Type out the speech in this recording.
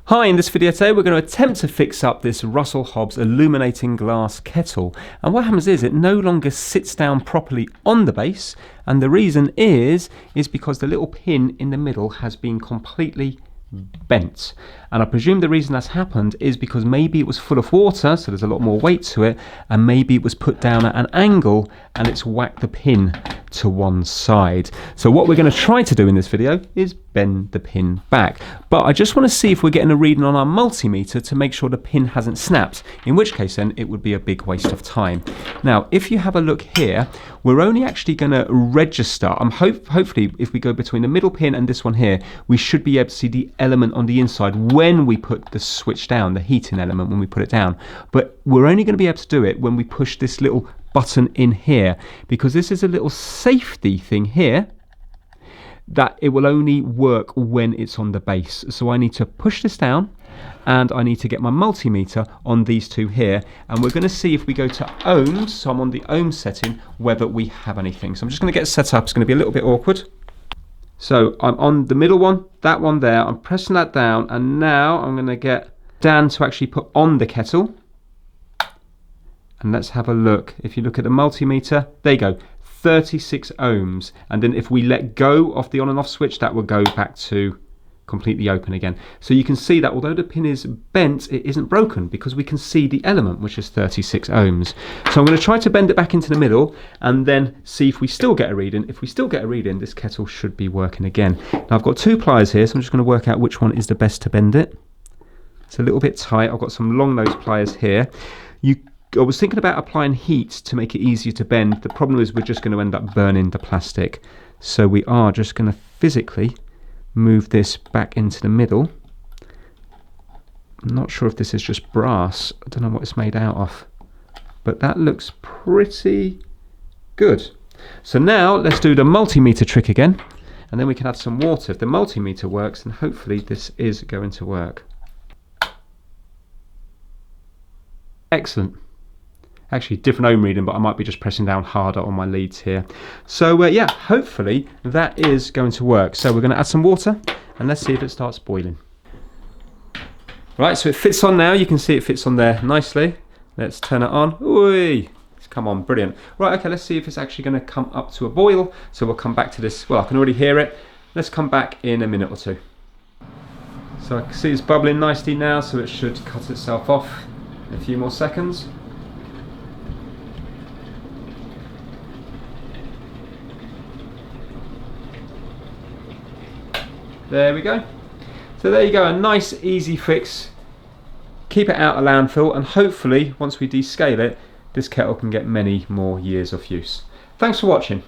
Hi, in this video today we're going to attempt to fix up this Russell Hobbs illuminating glass kettle, and what happens is it no longer sits down properly on the base, and the reason is because the little pin in the middle has been completely bent. And I presume the reason that's happened is because maybe it was full of water, so there's a lot more weight to it, and maybe it was put down at an angle and it's whacked the pin to one side. So what we're going to try to do in this video is bend the pin back, but I just want to see if we're getting a reading on our multimeter to make sure the pin hasn't snapped, in which case then it would be a big waste of time. Now if you have a look here, we're only actually going to register, hopefully if we go between the middle pin and this one here, we should be able to see the element on the inside when we put the switch down, the heating element when we put it down, but we're only going to be able to do it when we push this little button in here, because this is a little safety thing here that it will only work when it's on the base. So I need to push this down and I need to get my multimeter on these two here, and we're going to see if we go to ohms, so I'm on the ohm setting, whether we have anything. So I'm just going to get set up. It's going to be a little bit awkward. So I'm on the middle one, that one there, I'm pressing that down, and now I'm going to get Dan to actually put on the kettle. And let's have a look. If you look at the multimeter, there you go, 36 ohms. And then if we let go of the on and off switch, that will go back to completely open again. So you can see that although the pin is bent, it isn't broken because we can see the element, which is 36 ohms. So I'm going to try to bend it back into the middle and then see if we still get a reading. If we still get a reading, this kettle should be working again. Now I've got two pliers here, so I'm just going to work out which one is the best to bend it. It's a little bit tight. I've got some long nose pliers here. I was thinking about applying heat to make it easier to bend. The problem is we're just going to end up burning the plastic. So we are just going to physically move this back into the middle. I'm not sure if this is just brass. I don't know what it's made out of, but that looks pretty good. So now let's do the multimeter trick again, and then we can add some water. If the multimeter works, then hopefully this is going to work. Excellent. Actually different ohm reading, but I might be just pressing down harder on my leads here. So yeah, hopefully that is going to work. So we're going to add some water and let's see if it starts boiling. Right, so it fits on now. You can see it fits on there nicely. Let's turn it on. Ooh, it's come on, brilliant. Right, okay, let's see if it's actually going to come up to a boil. So we'll come back to this. Well, I can already hear it. Let's come back in a minute or two. So I can see it's bubbling nicely now, so it should cut itself off in a few more seconds. There we go. So there you go, a nice easy fix. Keep it out of landfill, and hopefully once we descale it, this kettle can get many more years of use. Thanks for watching.